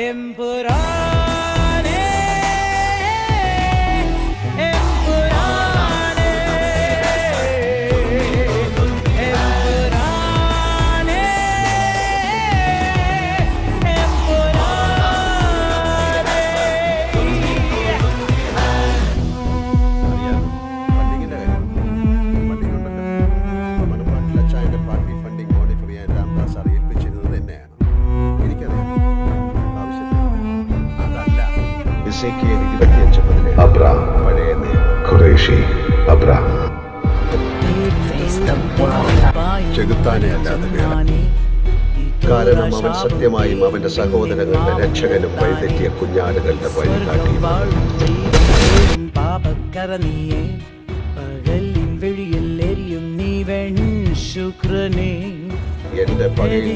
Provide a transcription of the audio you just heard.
എമ്പുരാനേ Abram പഴയ Qureshi Abram ചെകുത്താനെ അല്ലാതെ വേറെ. കാരണം അവൻ സത്യമായും അവന്റെ സഹോദരങ്ങളുടെ രക്ഷകനും വഴിതെറ്റിയ കുഞ്ഞാടുകളുടെ വഴികാട്ടി. പാപക്കരനീയേ പകലിൻ വെളിയിൽ എരിയും നീ വെൺ ശുക്രനേ എന്റെ പകയിൽ